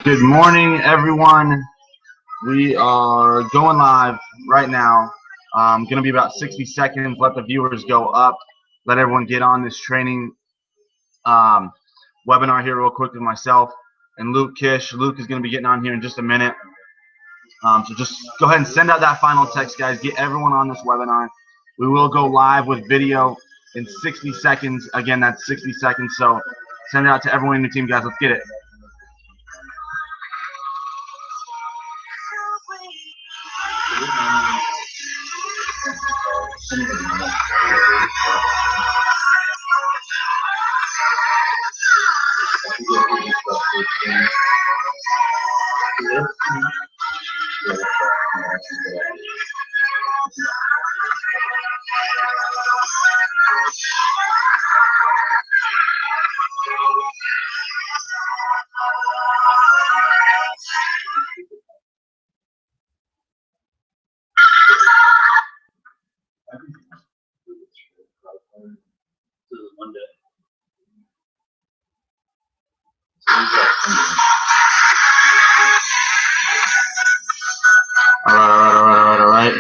Good morning, everyone. We are going live right now. Going to be about 60 seconds. Let the viewers go up. Let everyone get on this training webinar here real quick with myself and Luke Kish. Luke is going to be getting on here in just a minute. So just go ahead and send out that final text, guys. Get everyone on this webinar. We will go live with video in 60 seconds. Again, that's 60 seconds. So send it out to everyone in your team, guys. Let's get it. All right.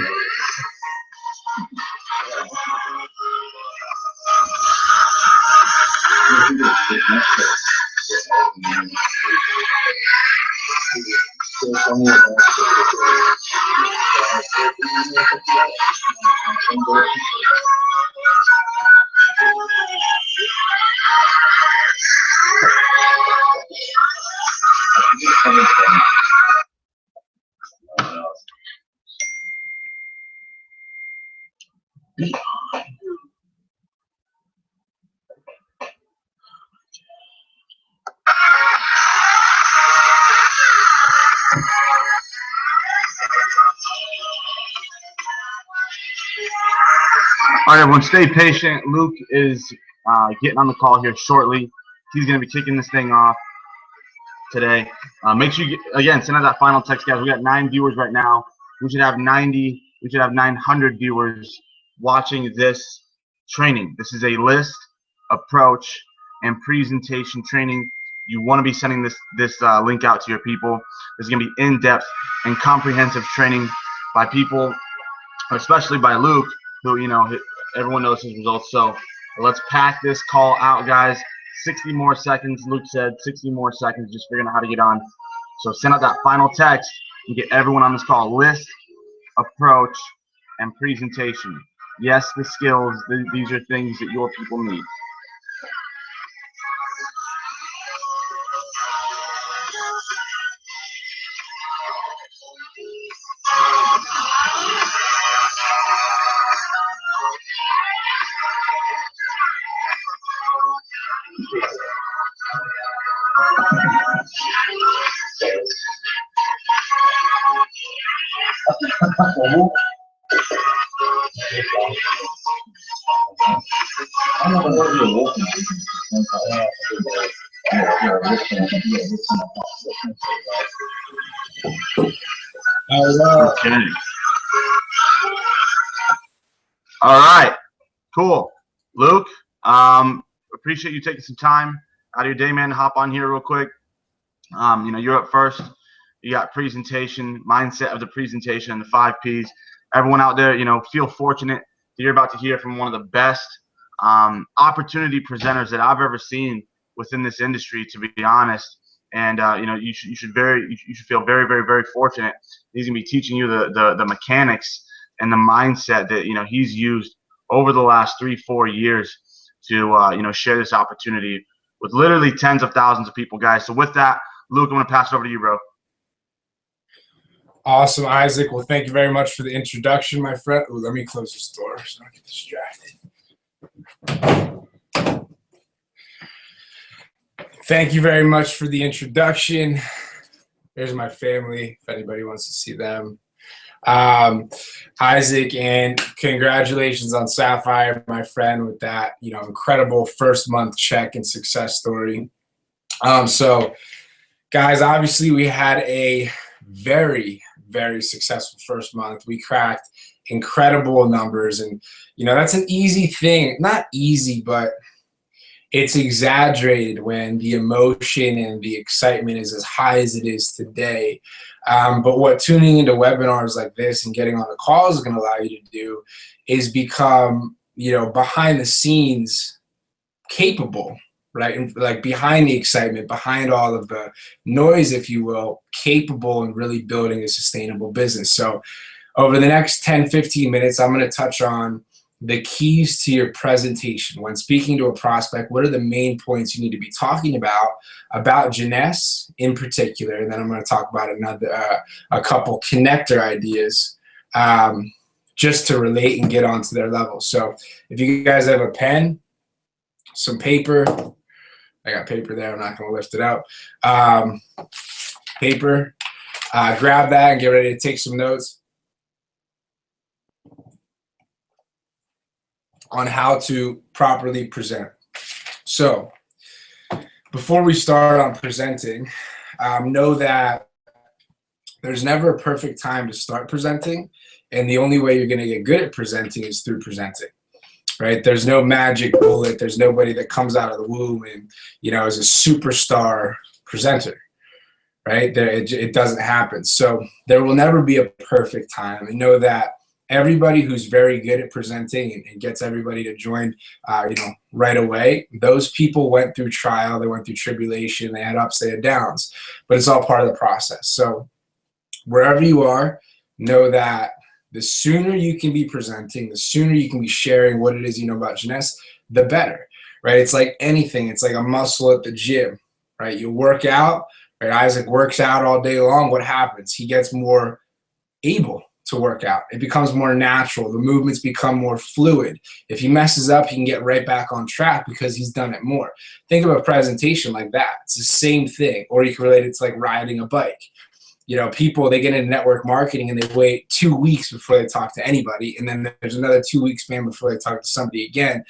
All right, everyone, stay patient. Luke is getting on the call here shortly. He's going to be kicking this thing off today. Make sure you again send out that final text, guys. We got 9 viewers right now. We should have 90. We should have 900 viewers watching this training. This is a list, approach, and presentation training. You want to be sending this link out to your people. This is going to be in-depth and comprehensive training by people, especially by Luke, who everyone knows his results. So let's pack this call out, guys. 60 more seconds. Luke said 60 more seconds, just figuring out how to get on. So send out that final text and get everyone on this call. List, approach, and presentation. Yes, the skills. These are things that your people need. Okay. All right. Cool. Luke, appreciate you taking some time out of your day, man, to hop on here real quick. You're up first. You got presentation, mindset of the presentation, the 5 Ps. Everyone out there, feel fortunate that you're about to hear from one of the best opportunity presenters that I've ever seen within this industry, to be honest. And you should feel very, very, very fortunate. He's gonna be teaching you the mechanics and the mindset that he's used over the last 3-4 years to share this opportunity with literally tens of thousands of people, guys. So with that, Luke, I'm gonna pass it over to you, bro. Awesome, Isaac. Well, thank you very much for the introduction, my friend. Ooh, let me close this door so I don't get distracted. Thank you very much for the introduction. There's my family, if anybody wants to see them. Isaac, and congratulations on Sapphire, my friend, with that incredible first month check and success story. So, guys, obviously we had a very, very successful first month. We cracked incredible numbers, and that's an easy thing. Not easy, but it's exaggerated when the emotion and the excitement is as high as it is today. But what tuning into webinars like this and getting on the calls is going to allow you to do is become, behind the scenes capable, right? And like behind the excitement, behind all of the noise, if you will, capable and really building a sustainable business. So over the next 10, 15 minutes, I'm going to touch on the keys to your presentation. When speaking to a prospect, what are the main points you need to be talking about Jeunesse in particular? And then I'm going to talk about a couple connector ideas just to relate and get onto their level. So if you guys have a pen, some paper, I got paper there, I'm not going to lift it out. Paper, grab that and get ready to take some notes on how to properly present. So before we start on presenting, know that there's never a perfect time to start presenting, and the only way you're going to get good at presenting is through presenting, right? There's no magic bullet. There's nobody that comes out of the womb and, is a superstar presenter, right? It doesn't happen. So there will never be a perfect time, and know that everybody who's very good at presenting and gets everybody to join, right away, those people went through trial, they went through tribulation, they had ups, they had downs, but it's all part of the process. So wherever you are, know that the sooner you can be presenting, the sooner you can be sharing what it is you know about Jeunesse, the better, right? It's like anything. It's like a muscle at the gym, right? You work out, right? Isaac works out all day long. What happens? He gets more able to work out. It becomes more natural. The movements become more fluid. If he messes up, he can get right back on track because he's done it more. Think of a presentation like that. It's the same thing. Or you can relate it to like riding a bike. People, they get into network marketing and they wait 2 weeks before they talk to anybody. And then there's another 2 week span before they talk to somebody again.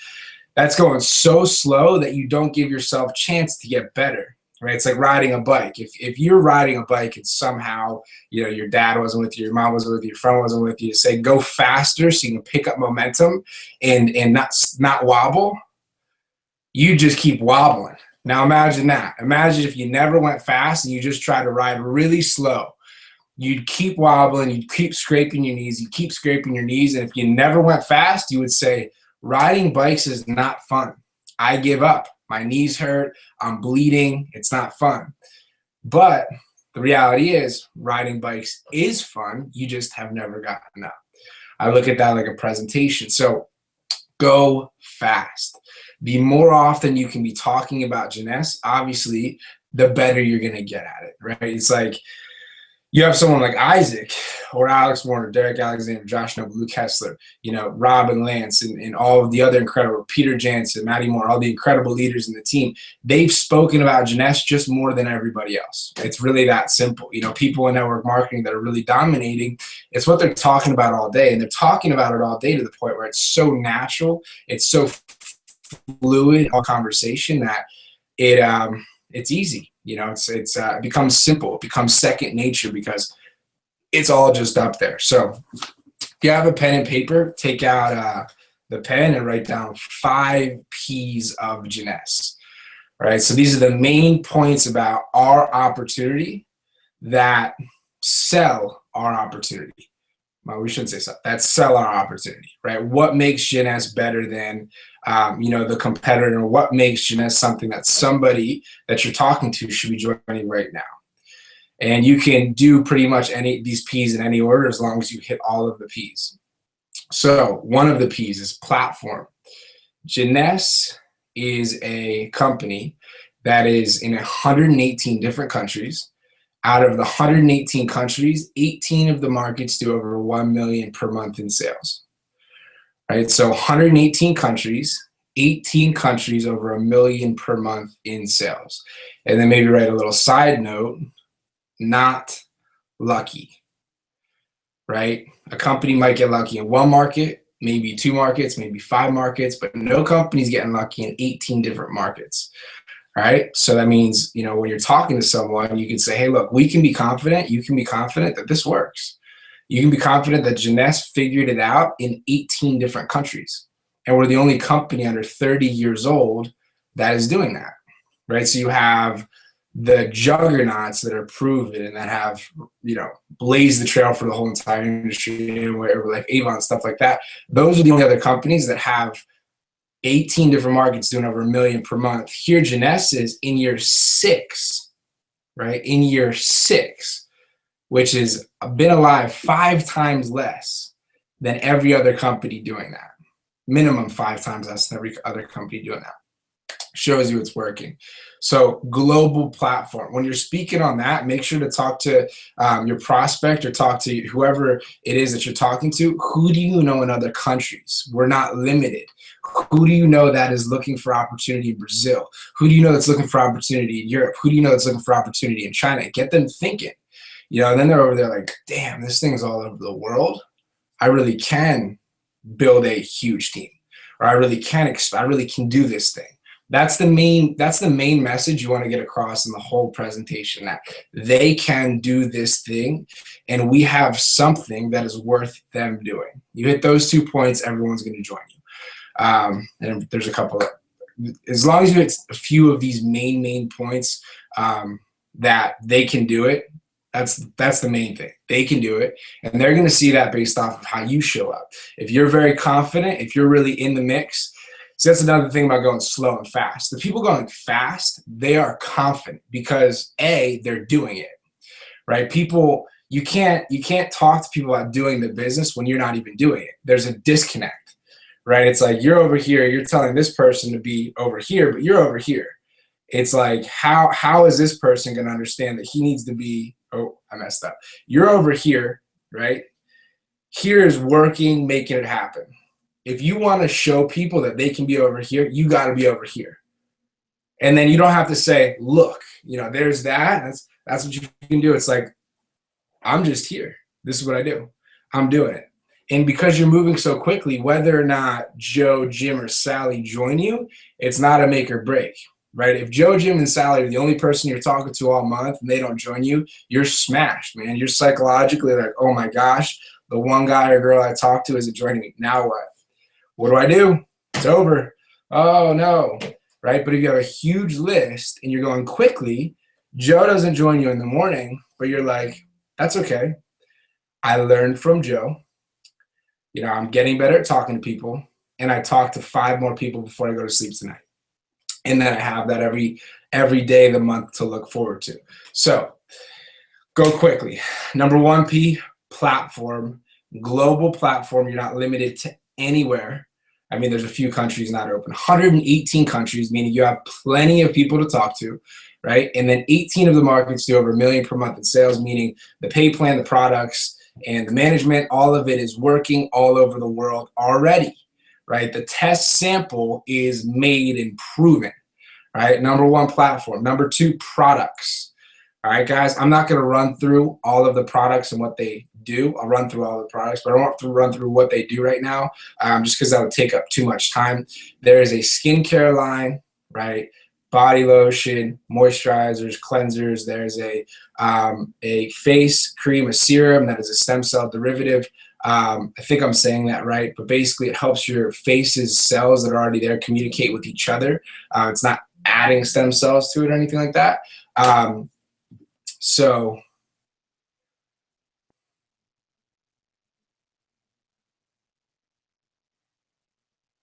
That's going so slow that you don't give yourself a chance to get better. Right? It's like riding a bike. If you're riding a bike and somehow, your dad wasn't with you, your mom wasn't with you, your friend wasn't with you, say go faster so you can pick up momentum and not wobble, you just keep wobbling. Now imagine that. Imagine if you never went fast and you just tried to ride really slow. You'd keep wobbling, you'd keep scraping your knees, and if you never went fast, you would say, riding bikes is not fun. I give up. My knees hurt, I'm bleeding, it's not fun. But the reality is riding bikes is fun, you just have never gotten up. I look at that like a presentation. So go fast. The more often you can be talking about Jeunesse, obviously, the better you're going to get at it, right? It's like you have someone like Isaac or Alex Warner, Derek Alexander, Josh Noble, Luke Kessler, Rob and Lance and all of the other incredible, Peter Jansen, Matty Moore, all the incredible leaders in the team. They've spoken about Jeunesse just more than everybody else. It's really that simple. People in network marketing that are really dominating, it's what they're talking about all day. And they're talking about it all day to the point where it's so natural, it's so fluid, all conversation that it's easy. It becomes simple. It becomes second nature because it's all just up there. So if you have a pen and paper, take out the pen and write down 5 Ps of Jeunesse. All right. So these are the main points about our opportunity that sell our opportunity. Well, we shouldn't say so. That sell our opportunity, right? What makes Jeunesse better than the competitor, or what makes Jeunesse something that somebody that you're talking to should be joining right now? And you can do pretty much any of these Ps in any order as long as you hit all of the Ps. So one of the Ps is platform. Jeunesse is a company that is in 118 different countries. Out of the 118 countries, 18 of the markets do over 1 million per month in sales. Right? So 118 countries, 18 countries over 1 million per month in sales. And then maybe write a little side note, not lucky. Right? A company might get lucky in one market, maybe 2 markets, maybe 5 markets, but no company's getting lucky in 18 different markets. All right. So that means, when you're talking to someone, you can say, hey, look, we can be confident. You can be confident that this works. You can be confident that Jeunesse figured it out in 18 different countries. And we're the only company under 30 years old that is doing that, right? So you have the juggernauts that are proven and that have, blazed the trail for the whole entire industry, whatever, like Avon, stuff like that. Those are the only other companies that have 18 different markets doing over $1 million per month. Here, Jeunesse is in year 6, right? In year 6, which has been alive 5 times less than every other company doing that. Minimum 5 times less than every other company doing that. Shows you it's working. So global platform. When you're speaking on that, make sure to talk to your prospect or talk to whoever it is that you're talking to. Who do you know in other countries? We're not limited. Who do you know that is looking for opportunity in Brazil? Who do you know that's looking for opportunity in Europe? Who do you know that's looking for opportunity in China? Get them thinking. And then they're over there like, damn, this thing's all over the world. I really can build a huge team, or I really can do this thing. That's the main message you want to get across in the whole presentation, that they can do this thing and we have something that is worth them doing. You hit those 2 points, everyone's going to join you. And there's a couple as long as you hit a few of these main points, that they can do it. That's the main thing. They can do it, and they're going to see that based off of how you show up. If you're very confident, if you're really in the mix. So that's another thing about going slow and fast. The people going fast, they are confident because they're doing it, right? People, you can't talk to people about doing the business when you're not even doing it. There's a disconnect, right? It's like you're over here, you're telling this person to be over here, but you're over here. It's like, how is this person going to understand that he needs to be, oh, I messed up. You're over here, right? Here is working, making it happen. If you want to show people that they can be over here, you got to be over here. And then you don't have to say, look, there's that. That's what you can do. It's like, I'm just here. This is what I do. I'm doing it. And because you're moving so quickly, whether or not Joe, Jim, or Sally join you, it's not a make or break, right? If Joe, Jim, and Sally are the only person you're talking to all month and they don't join you, you're smashed, man. You're psychologically like, oh my gosh, the one guy or girl I talked to isn't joining me. Now what? What do I do? It's over. Oh, no, right? But if you have a huge list and you're going quickly, Joe doesn't join you in the morning, but you're like, that's okay. I learned from Joe. I'm getting better at talking to people, and I talk to 5 more people before I go to sleep tonight. And then I have that every day of the month to look forward to. So go quickly. Number 1, P, platform, global platform. You're not limited to anywhere. I mean, there's a few countries not open. 118 countries, meaning you have plenty of people to talk to, right? And then 18 of the markets do over $1 million per month in sales, meaning the pay plan, the products, and the management, all of it is working all over the world already, right? The test sample is made and proven, right? Number 1, platform. Number 2, products. All right, guys, I'm not going to run through all of the products and what they do. I'll run through all the products, but I don't want to run through what they do right now, just because that would take up too much time. There is a skincare line, right? Body lotion, moisturizers, cleansers. There's a face cream, a serum that is a stem cell derivative. I think I'm saying that right, but basically it helps your face's cells that are already there communicate with each other. It's not adding stem cells to it or anything like that. So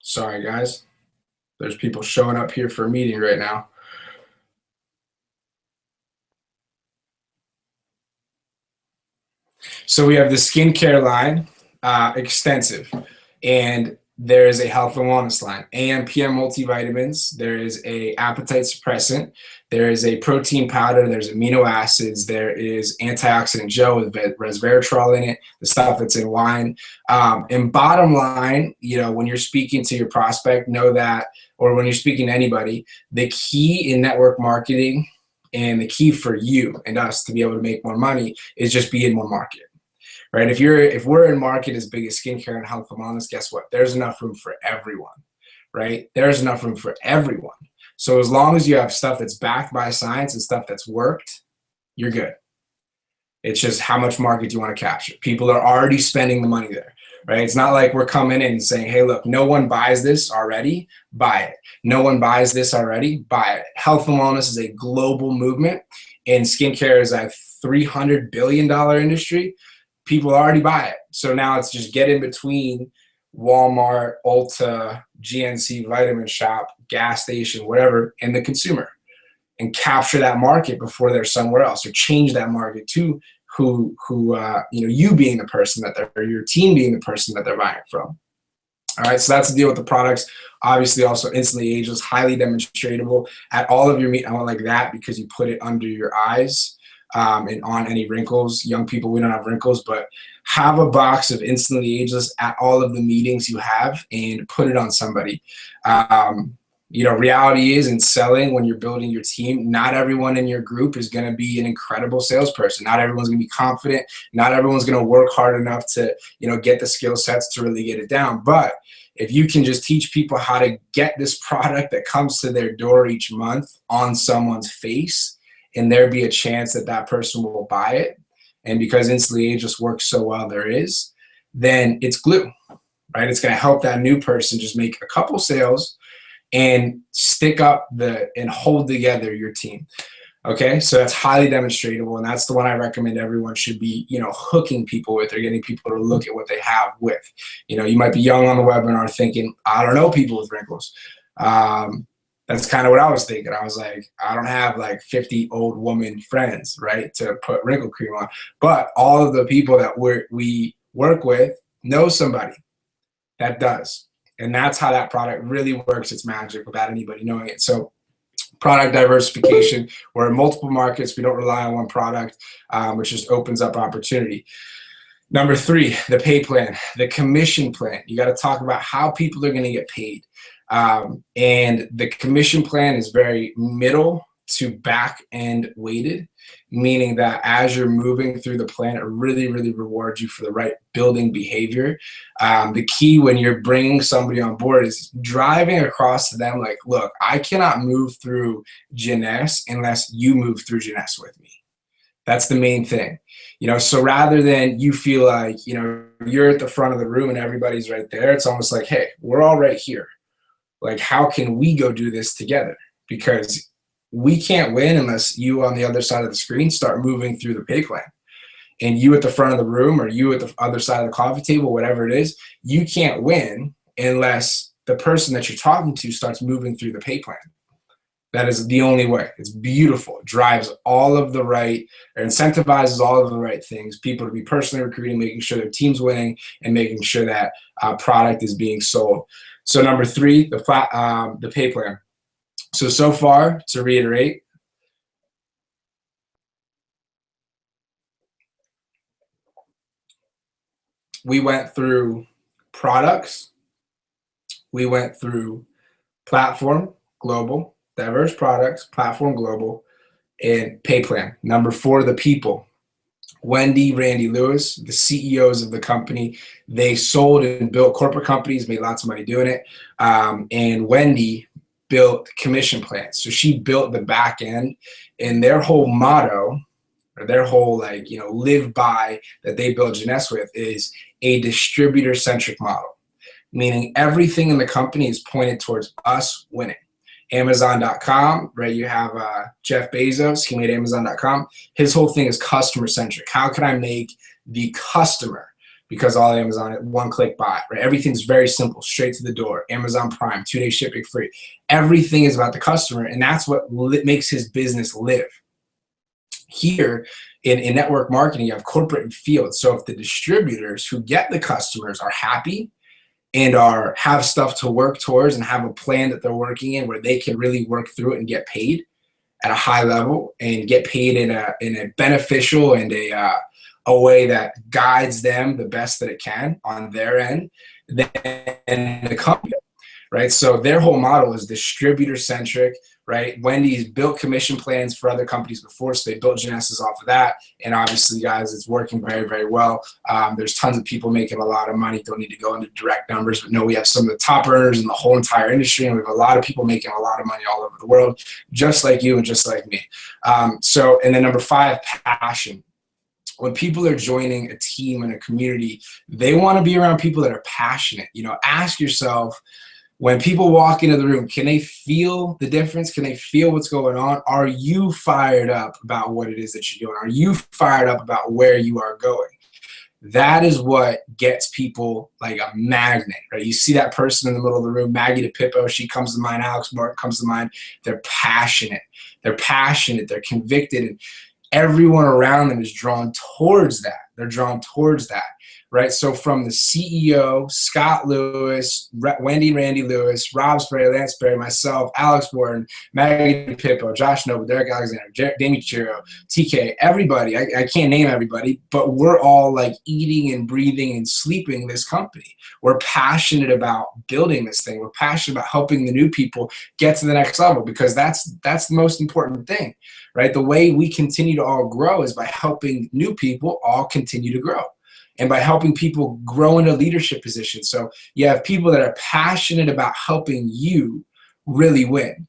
sorry, guys. There's people showing up here for a meeting right now. So we have the skincare line, extensive, and there is a health and wellness line, AM, PM multivitamins. There is a appetite suppressant. There is a protein powder. There's amino acids. There is antioxidant gel with resveratrol in it, the stuff that's in wine. And bottom line, when you're speaking to your prospect, know that, or when you're speaking to anybody, the key in network marketing and the key for you and us to be able to make more money is just be in more market. Right? If we're in market as big as skincare and health and wellness, guess what? There's enough room for everyone, right? There's enough room for everyone. So as long as you have stuff that's backed by science and stuff that's worked, you're good. It's just how much market do you want to capture? People are already spending the money there, right? It's not like we're coming in and saying, hey, look, no one buys this already, buy it. No one buys this already, buy it. Health and wellness is a global movement, and skincare is a $300 billion industry. People already buy it. So now it's just get in between Walmart, Ulta, GNC, Vitamin Shop, gas station, whatever, and the consumer, and capture that market before they're somewhere else, or change that market to you being the person that they're, or your team being the person that they're buying it from. All right, so that's the deal with the products. Obviously, also instantly ageless, highly demonstratable at all of your meat. I want like that because you put it under your eyes and on any wrinkles. Young people, we don't have wrinkles, but have a box of instantly ageless at all of the meetings you have and put it on somebody. Reality is, in selling, when you're building your team, not everyone in your group is going to be an incredible salesperson. Not everyone's going to be confident. Not everyone's going to work hard enough to, get the skill sets to really get it down. But if you can just teach people how to get this product that comes to their door each month on someone's face, and there be a chance that that person will buy it, and because instantly ageless works so well, then it's glue, right? It's going to help that new person just make a couple sales and stick up and hold together your team. Okay, so that's highly demonstratable, and that's the one I recommend everyone should be, hooking people with, or getting people to look at what they have with. You might be young on the webinar thinking, I don't know people with wrinkles. That's kind of what I was thinking. I was like, I don't have like 50 old woman friends, right, to put wrinkle cream on. But all of the people that we work with know somebody that does. And that's how that product really works its magic without anybody knowing it. So product diversification, we're in multiple markets. We don't rely on one product, which just opens up opportunity. Number 3, the pay plan, the commission plan. You got to talk about how people are going to get paid. And the commission plan is very middle to back end weighted, meaning that as you're moving through the plan, it really, really rewards you for the right building behavior. The key when you're bringing somebody on board is driving across to them like, look, I cannot move through Jeunesse unless you move through Jeunesse with me. That's the main thing. So rather than you feel like, you're at the front of the room and everybody's right there, it's almost like, hey, we're all right here. Like, how can we go do this together? Because we can't win unless you on the other side of the screen start moving through the pay plan. And you at the front of the room, or you at the other side of the coffee table, whatever it is, you can't win unless the person that you're talking to starts moving through the pay plan. That is the only way. It's beautiful. It drives all of the right, or incentivizes all of the right things. People to be personally recruiting, making sure their team's winning, and making sure that product is being sold. So number 3, the pay plan. So far, to reiterate, we went through products, we went through platform, global, diverse products, platform, global, and pay plan. Number 4, the people. Wendy, Randy Lewis, the CEOs of the company, they sold and built corporate companies, made lots of money doing it. And Wendy built commission plans. So she built the back end, and their whole motto, or their whole live by that they build Jeunesse with, is a distributor-centric model, meaning everything in the company is pointed towards us winning. Amazon.com, right? You have Jeff Bezos, he made Amazon.com. His whole thing is customer-centric. How can I make the customer, because all Amazon, one-click buy, right? Everything's very simple, straight to the door. Amazon Prime, 2-day shipping free. Everything is about the customer, and that's what makes his business live. Here in network marketing, you have corporate and field. So if the distributors who get the customers are happy and have stuff to work towards and have a plan that they're working in where they can really work through it and get paid at a high level and get paid in a beneficial and a way that guides them the best that it can on their end, then the company, right? So their whole model is distributor centric, right? Wendy's built commission plans for other companies before, so they built Jeunesse off of that. And obviously, guys, it's working very, very well. There's tons of people making a lot of money. Don't need to go into direct numbers, but no, we have some of the top earners in the whole entire industry, and we have a lot of people making a lot of money all over the world, just like you and just like me. And then number 5, passion. when people are joining a team and a community, they want to be around people that are passionate. You know, ask yourself, when people walk into the room, can they feel the difference? Can they feel what's going on? Are you fired up about what it is that you're doing? Are you fired up about where you are going? That is what gets people like a magnet, right? You see that person in the middle of the room, Maggie the Pippo, she comes to mind, Alex Martin comes to mind. They're passionate. They're passionate. They're convicted. And everyone around them is drawn towards that. They're drawn towards that, right? So from the CEO, Scott Lewis, Wendy Randy Lewis, Rob Sperry, Lance Sperry, myself, Alex Warren, Maggie Pippo, Josh Noble, Derek Alexander, Damien Chiro, TK, everybody. I can't name everybody, but we're all like eating and breathing and sleeping this company. We're passionate about building this thing. We're passionate about helping the new people get to the next level, because that's the most important thing, right? The way we continue to all grow is by helping new people all continue to grow, and by helping people grow into leadership positions. So you have people that are passionate about helping you really win,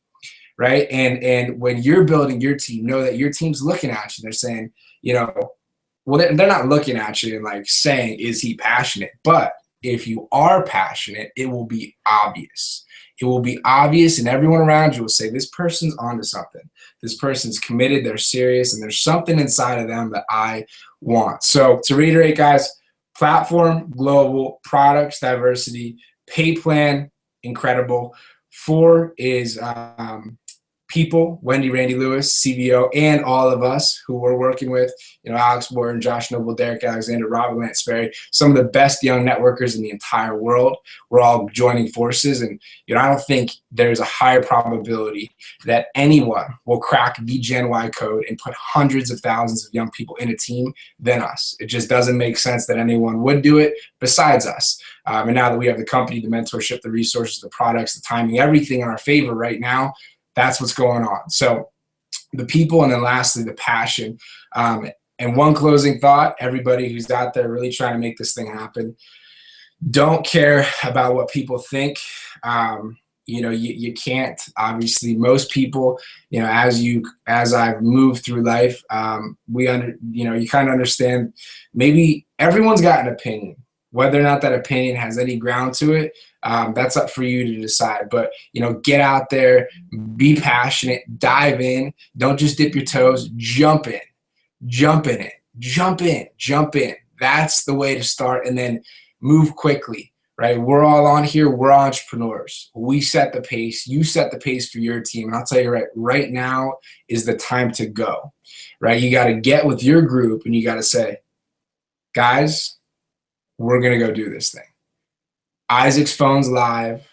right? And when you're building your team, know that your team's looking at you. They're saying, you know, well, they're not looking at you and like saying, is he passionate? But if you are passionate, it will be obvious. It will be obvious, and everyone around you will say, this person's onto something. This person's committed, they're serious, and there's something inside of them that I want. So to reiterate, guys, platform, global, products, diversity, pay plan, incredible. 4 is people, Wendy, Randy Lewis, CVO, and all of us who we're working with, you know, Alex Warren, Josh Noble, Derek Alexander, Robert Lance Sperry, some of the best young networkers in the entire world. We're all joining forces, and you know, I don't think there's a higher probability that anyone will crack the Gen Y code and put hundreds of thousands of young people in a team than us. It just doesn't make sense that anyone would do it besides us. And now that we have the company, the mentorship, the resources, the products, the timing, everything in our favor right now, that's what's going on. So the people, and then lastly, the passion. And one closing thought, everybody who's out there really trying to make this thing happen, don't care about what people think. You know, you can't, obviously, most people, you know, as I've moved through life, you kind of understand, maybe everyone's got an opinion. Whether or not that opinion has any ground to it, that's up for you to decide. But, you know, get out there, be passionate, dive in. Don't just dip your toes, jump in it, jump in. That's the way to start, and then move quickly, right? We're all on here. We're entrepreneurs. We set the pace. You set the pace for your team. And I'll tell you right now is the time to go, right? You got to get with your group, and you got to say, guys, we're going to go do this thing. Isaac's phone's live.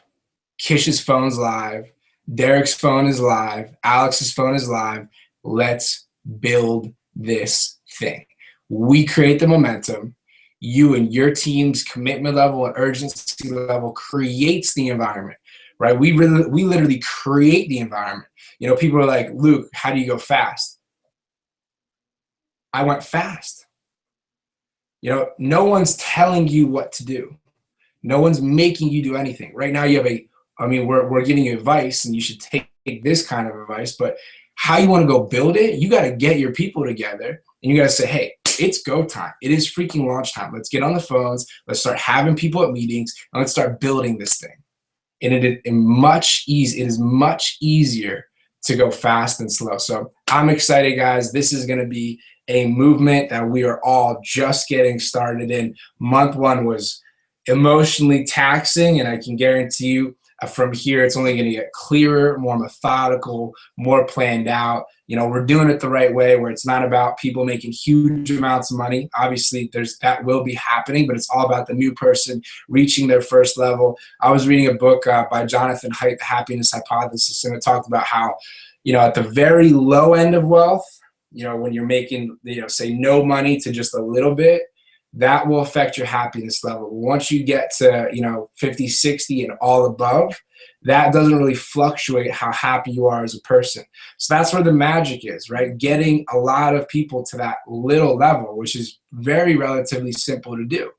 Kish's phone's live. Derek's phone is live. Alex's phone is live. Let's build this thing. We create the momentum. You and your team's commitment level and urgency level creates the environment, right? We literally create the environment. You know, people are like, Luke, how do you go fast? I went fast. You know, no one's telling you what to do. No one's making you do anything. Right now you have we're giving you advice, and you should take this kind of advice, but how you want to go build it, you got to get your people together, and you got to say, hey, it's go time. It is freaking launch time. Let's get on the phones. Let's start having people at meetings, and let's start building this thing. And it is much easier to go fast than slow. So I'm excited, guys. This is going to be a movement that we are all just getting started in. Month 1 was emotionally taxing, and I can guarantee you from here it's only going to get clearer, more methodical, more planned out. You know, we're doing it the right way, where it's not about people making huge amounts of money. Obviously, that will be happening, but it's all about the new person reaching their first level. I was reading a book by Jonathan Haidt, The Happiness Hypothesis, and it talked about how, you know, at the very low end of wealth, you know, when you're making, you know, say no money to just a little bit, that will affect your happiness level. Once you get to, you know, 50, 60 and all above, that doesn't really fluctuate how happy you are as a person. So that's where the magic is, right? Getting a lot of people to that little level, which is very relatively simple to do.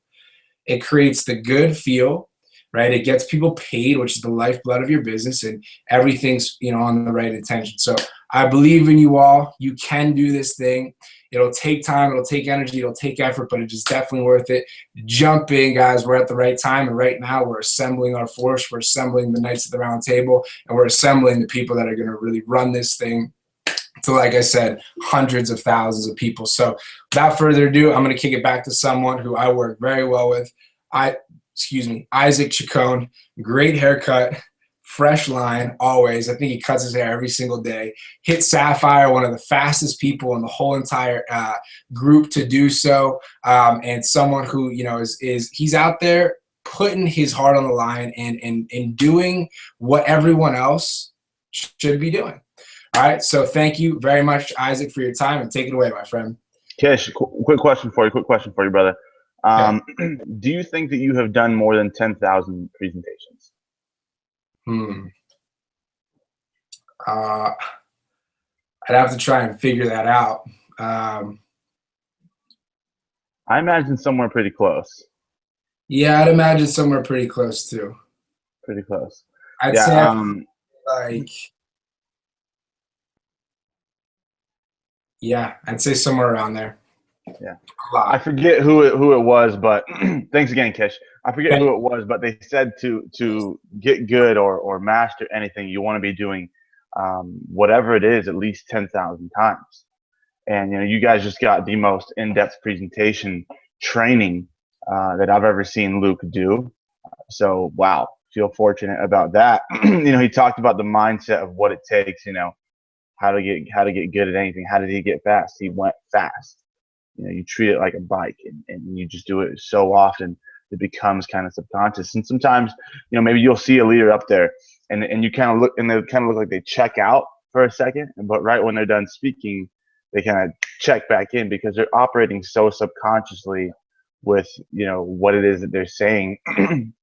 It creates the good feel, right? It gets people paid, which is the lifeblood of your business, and everything's, you know, on the right intention. So I believe in you all. You can do this thing. It'll take time, it'll take energy, it'll take effort, but it's just definitely worth it. Jump in, guys. We're at the right time, and right now we're assembling our force. We're assembling the Knights of the Round Table, and we're assembling the people that are going to really run this thing to, like I said, hundreds of thousands of people. So without further ado, I'm going to kick it back to someone who I work very well with. Isaac Chacon. Great haircut, fresh line always. I think he cuts his hair every single day. Hit Sapphire, one of the fastest people in the whole entire group to do so, and someone who, you know, is he's out there putting his heart on the line and doing what everyone else should be doing. All right, so thank you very much, Isaac, for your time, and take it away, my friend. Kish, quick question for you, brother. Do you think that you have done more than 10,000 presentations? I'd have to try and figure that out. I imagine somewhere pretty close. Yeah, I'd imagine somewhere pretty close too. Pretty close. I'd say like, yeah, I'd say somewhere around there. Yeah, I forget who it was, but thanks again, Kish. I forget who it was, but they said to get good or master anything, you want to be doing whatever it is at least 10,000 times. And you know, you guys just got the most in-depth presentation training that I've ever seen Luke do. So wow, feel fortunate about that. You know, he talked about the mindset of what it takes. You know, how to get good at anything. How did he get fast? He went fast. You know, you treat it like a bike, and you just do it so often it becomes kind of subconscious. And sometimes, you know, maybe you'll see a leader up there, and you kind of look, and they kind of look like they check out for a second, but right when they're done speaking, they kind of check back in because they're operating so subconsciously with, you know, what it is that they're saying. They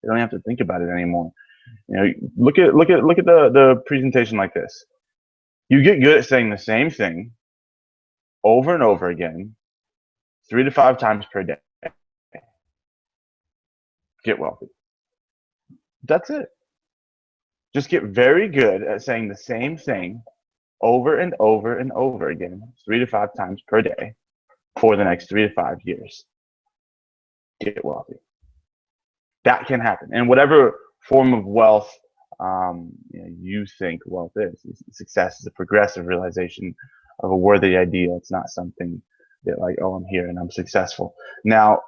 don't have to think about it anymore. You know, look at the presentation like this. You get good at saying the same thing over and over again, 3 to 5 times per day. Get wealthy. That's it. Just get very good at saying the same thing over and over and over again, 3 to 5 times per day for the next 3 to 5 years. Get wealthy. That can happen. And whatever form of wealth you think wealth is. Success is a progressive realization of a worthy ideal. It's not something that like, oh, I'm here and I'm successful. Now,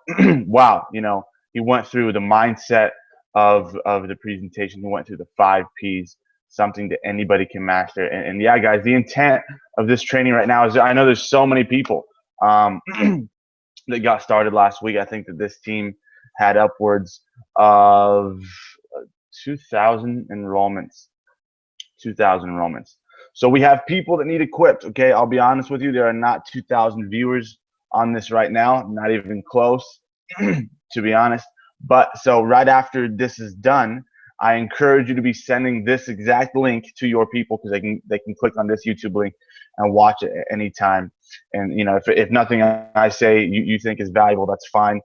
wow, you know, he went through the mindset of the presentation. He went through the 5 Ps, something that anybody can master. And yeah, guys, the intent of this training right now is I know there's so many people that got started last week. I think that this team had upwards of 2,000 enrollments. 2,000 enrollments. So we have people that need equipped. Okay, I'll be honest with you, there are not 2,000 viewers on this right now, not even close, to be honest. But so right after this is done, I encourage you to be sending this exact link to your people because they can click on this YouTube link and watch it at any time. And you know, if nothing I say you think is valuable, that's fine.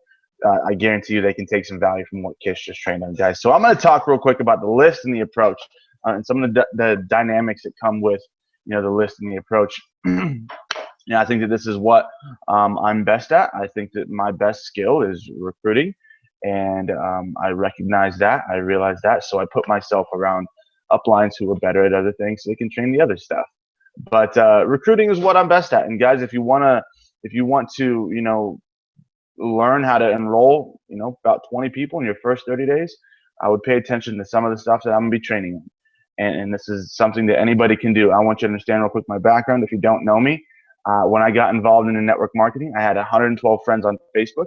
I guarantee you they can take some value from what Kish just trained on, guys. So I'm going to talk real quick about the list and the approach, and some of the dynamics that come with, you know, the list and the approach. Yeah, I think that this is what I'm best at. I think that my best skill is recruiting, and I recognize that. I realize that. So I put myself around uplines who are better at other things so they can train the other stuff. But recruiting is what I'm best at. And guys, if you want to, you know, learn how to enroll, you know, about 20 people in your first 30 days, I would pay attention to some of the stuff that I'm going to be training on. And this is something that anybody can do. I want you to understand real quick my background. If you don't know me, when I got involved in network marketing, I had 112 friends on Facebook.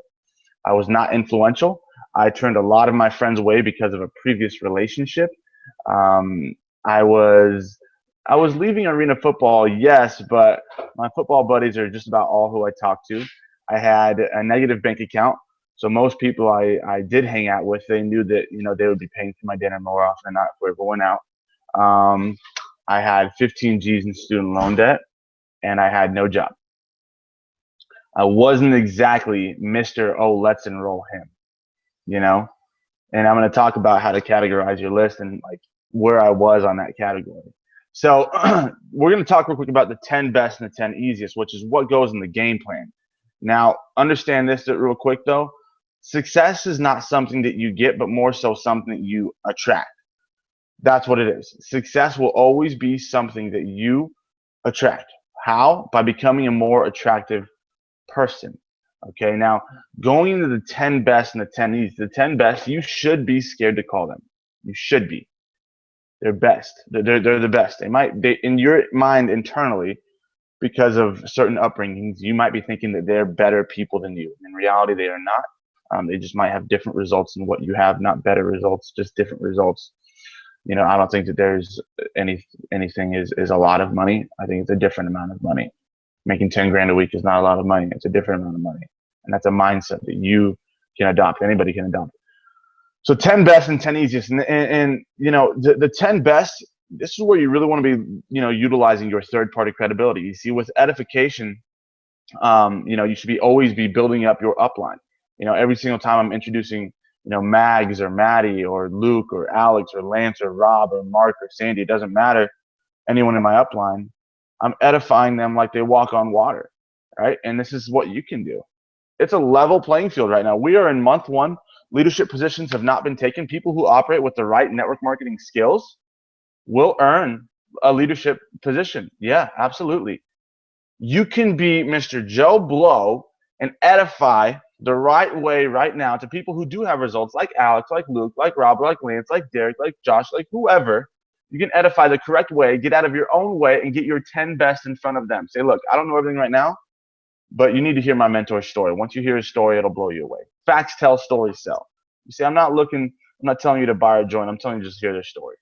I was not influential. I turned a lot of my friends away because of a previous relationship. I was leaving arena football, yes, but my football buddies are just about all who I talk to. I had a negative bank account, so most people I did hang out with, they knew that, you know, they would be paying for my dinner more often than not if we were going out. I had 15 G's in student loan debt, and I had no job. I wasn't exactly Mr. Oh, let's enroll him, you know? And I'm going to talk about how to categorize your list and like where I was on that category. So we're going to talk real quick about the 10 best and the 10 easiest, which is what goes in the game plan. Now, understand this real quick, though. Success is not something that you get, but more so something that you attract. That's what it is. Success will always be something that you attract. How? By becoming a more attractive person. Okay, now going into the 10 best and the 10 easy, the 10 best, you should be scared to call them. You should be. They're best. They're the best. They in your mind internally, because of certain upbringings, you might be thinking that they're better people than you. In reality, they are not. They just might have different results than what you have, not better results, just different results. I don't think that there's anything is a lot of money. I think it's a different amount of money. Making 10 grand a week is not a lot of money. It's a different amount of money. And that's a mindset that you can adopt. Anybody can adopt. So 10 best and 10 easiest. And the 10 best, this is where you really want to be, utilizing your third party credibility. You see, with edification, you should always be building up your upline. Every single time I'm introducing, Mags or Maddie or Luke or Alex or Lance or Rob or Mark or Sandy, it doesn't matter, anyone in my upline, I'm edifying them like they walk on water, right? And this is what you can do. It's a level playing field right now. We are in month 1. Leadership positions have not been taken. People who operate with the right network marketing skills will earn a leadership position. Yeah, absolutely. You can be Mr. Joe Blow and edify the right way right now to people who do have results, like Alex, like Luke, like Rob, like Lance, like Derek, like Josh, like whoever. You can edify the correct way, get out of your own way, and get your 10 best in front of them. Say, look, I don't know everything right now, but you need to hear my mentor's story. Once you hear his story, it'll blow you away. Facts tell, stories sell. You see, I'm not telling you to buy or join. I'm telling you just hear their story.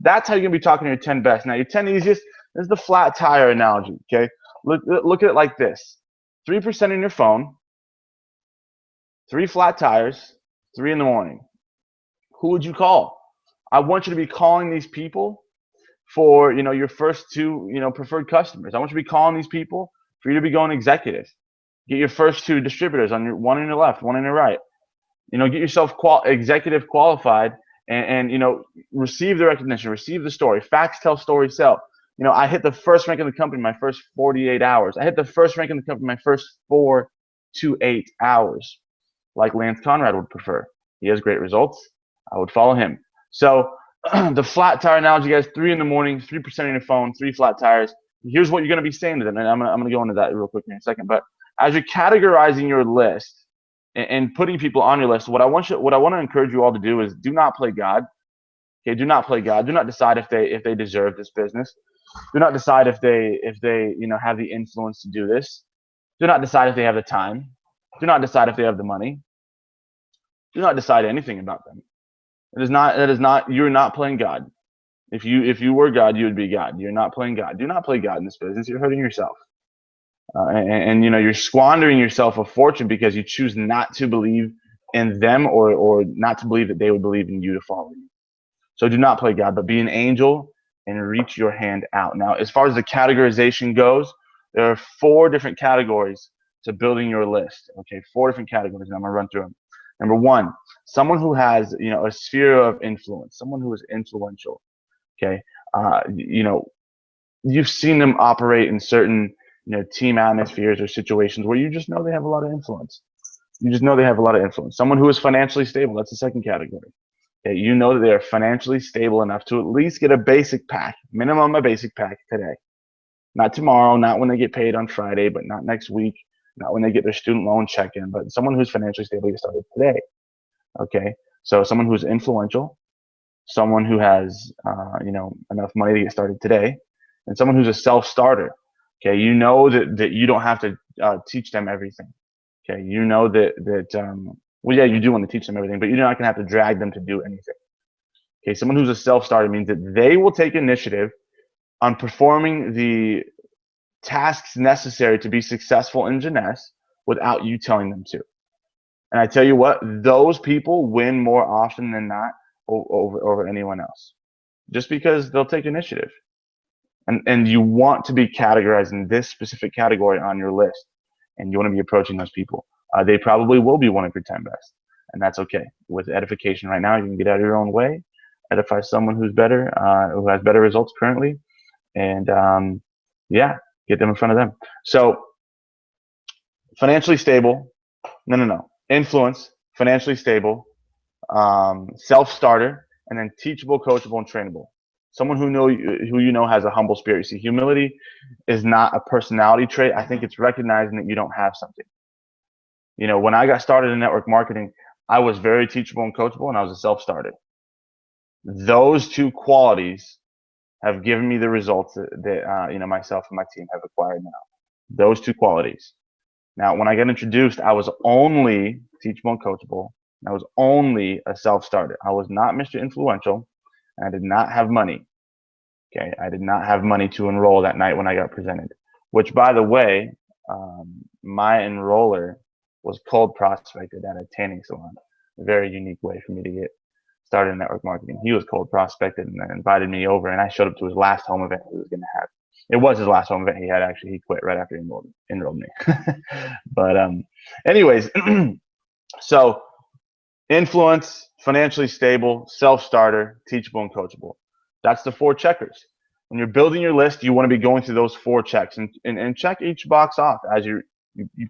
That's how you're going to be talking to your 10 best. Now, your 10 easiest is the flat tire analogy, okay? Look at it like this. 3% in your phone, 3 flat tires, 3 in the morning. Who would you call? I want you to be calling these people for, your first 2, preferred customers. I want you to be calling these people for you to be going executive. Get your first 2 distributors, one on your left, one on your right. Get yourself executive qualified and receive the recognition, receive the story. Facts tell, stories sell. I hit the first rank in the company my first 48 hours. I hit the first rank in the company my first 4 to 8 hours, like Lance Conrad would prefer. He has great results. I would follow him. So the flat tire analogy, guys, 3 in the morning, 3% on your phone, 3 flat tires. Here's what you're going to be saying to them, and I'm going to go into that real quick in a second. But as you're categorizing your list and putting people on your list, what I want to encourage you all to do is do not play God. Okay, do not play God. Do not decide if they deserve this business. Do not decide if they have the influence to do this. Do not decide if they have the time. Do not decide if they have the money. Do not decide anything about them. That is not. You're not playing God. If you were God, you would be God. You're not playing God. Do not play God in this business. You're hurting yourself. And you're squandering yourself a fortune because you choose not to believe in them or not to believe that they would believe in you to follow you. So do not play God, but be an angel and reach your hand out. Now, as far as the categorization goes, there are 4 different categories to building your list. Okay, 4 different categories, and I'm gonna run through them. Number 1, someone who has a sphere of influence, someone who is influential. Okay, you've seen them operate in certain team atmospheres or situations where you just know they have a lot of influence. You just know they have a lot of influence. Someone who is financially stable, that's the second category. Okay, you know that they are financially stable enough to at least get a basic pack, minimum a basic pack today. Not tomorrow, not when they get paid on Friday, but not next week, not when they get their student loan check-in, but someone who's financially stable gets started today. Okay, so someone who's influential, someone who has enough money to get started today, and someone who's a self-starter. Okay, you know that you don't have to teach them everything. Okay, you know that well, yeah, you do want to teach them everything, but you're not going to have to drag them to do anything. Okay, someone who's a self-starter means that they will take initiative on performing the tasks necessary to be successful in Jeunesse without you telling them to. And I tell you what, those people win more often than not over anyone else, just because they'll take initiative. And you want to be categorized in this specific category on your list, and you want to be approaching those people. They probably will be one of your 10 best, and that's okay. With edification right now, you can get out of your own way, edify someone who's better, who has better results currently, and yeah, get them in front of them. So financially stable, no. Influence, financially stable, self-starter, and then teachable, coachable, and trainable. Someone who you know has a humble spirit. See, humility is not a personality trait. I think it's recognizing that you don't have something. You know, when I got started in network marketing, I was very teachable and coachable, and I was a self-starter. Those two qualities have given me the results that you know, myself and my team have acquired now. Those two qualities. Now, when I got introduced, I was only teachable and coachable. I was only a self-starter. I was not Mr. Influential, and I did not have money. Okay, I did not have money to enroll that night when I got presented. Which, by the way, my enroller was cold prospected at a tanning salon. A very unique way for me to get started in network marketing. He was cold prospected and then invited me over, and I showed up to his last home event he was going to have. It was his last home event he had, actually. He quit right after he enrolled me. But anyways, so influence, financially stable, self-starter, teachable, and coachable. That's the 4 checkers. When you're building your list, you want to be going through those 4 checks and check each box off as you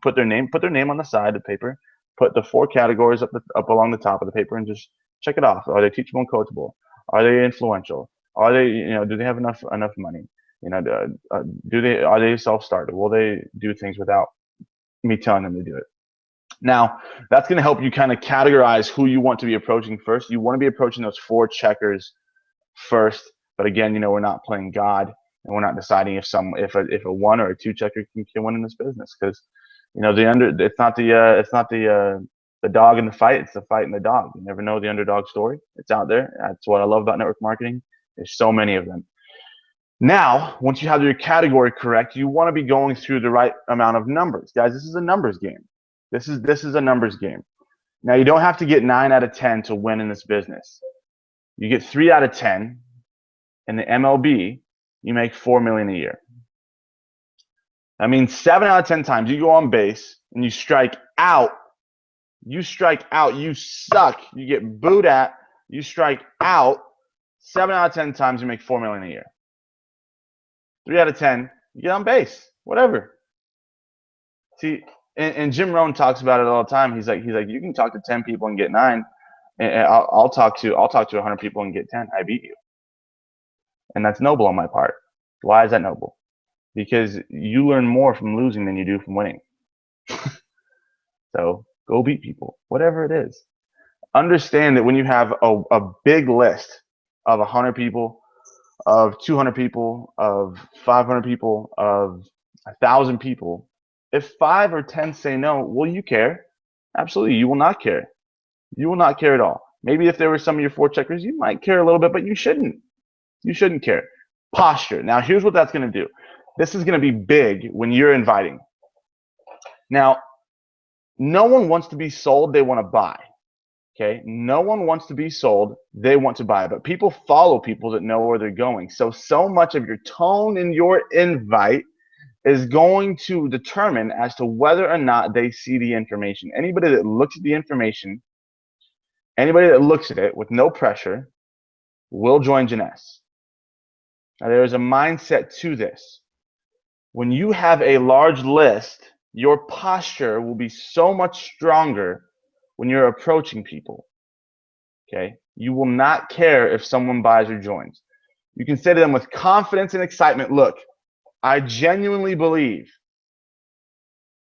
put their name on the side of the paper, put the 4 categories up along the top of the paper, and just check it off. Are they teachable and coachable? Are they influential? Are they, you know, do they have enough money? You know, are they self-starter? Will they do things without me telling them to do it? Now, that's going to help you kind of categorize who you want to be approaching first. You want to be approaching those 4 checkers first. But again, you know, we're not playing God, and we're not deciding if a 1 or a 2 checker can win in this business, because, you know, it's not the dog in the fight, it's the fight in the dog. You never know the underdog story. It's out there. That's what I love about network marketing. There's so many of them. Now, once you have your category correct, you want to be going through the right amount of numbers. Guys, this is a numbers game. This is a numbers game. Now, you don't have to get 9 out of 10 to win in this business. You get 3 out of 10 in the MLB, you make $4 million a year. I mean, 7 out of 10 times you go on base and you strike out. You suck. You get booed at. You strike out. 7 out of 10 times you make $4 million a year. 3 out of 10, you get on base. Whatever. See, and Jim Rohn talks about it all the time. He's like, you can talk to 10 people and get 9. And I'll talk to 100 people and get 10. I beat you. And that's noble on my part. Why is that noble? Because you learn more from losing than you do from winning. So go beat people, whatever it is. Understand that when you have a big list of 100 people, of 200 people, of 500 people, of 1,000 people, if 5 or 10 say no, will you care? Absolutely, you will not care. You will not care at all. Maybe if there were some of your 4 checkers, you might care a little bit, but you shouldn't. You shouldn't care. Posture. Now, here's what that's going to do. This is going to be big when you're inviting. Now, no one wants to be sold. They want to buy. Okay? No one wants to be sold. They want to buy. But people follow people that know where they're going. So much of your tone in your invite is going to determine as to whether or not they see the information. Anybody that looks at the information, anybody that looks at it with no pressure will join Jeunesse. Now, there is a mindset to this. When you have a large list, your posture will be so much stronger when you're approaching people. Okay? You will not care if someone buys or joins. You can say to them with confidence and excitement, look, I genuinely believe,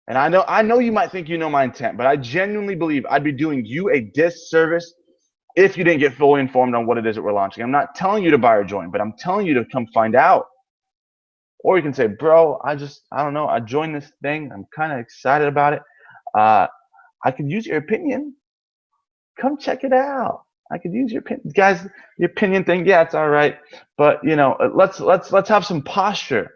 and I know you might think you know my intent, but I genuinely believe I'd be doing you a disservice if you didn't get fully informed on what it is that we're launching. I'm not telling you to buy or join, but I'm telling you to come find out. Or you can say, bro, I don't know, I joined this thing. I'm kind of excited about it. I could use your opinion. Come check it out. I could use your opinion. Guys, the opinion thing, yeah, it's all right. But, you know, let's have some posture.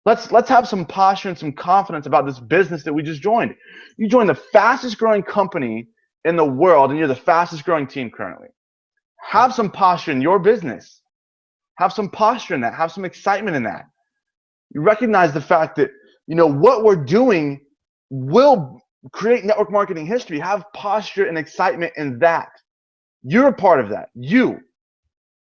Let's have some posture and some confidence about this business that we just joined. You joined the fastest growing company in the world, and you're the fastest growing team currently. Have some posture in your business. Have some posture in that. Have some excitement in that. You recognize the fact that, you know, what we're doing will create network marketing history. Have posture and excitement in that. You're a part of that. You,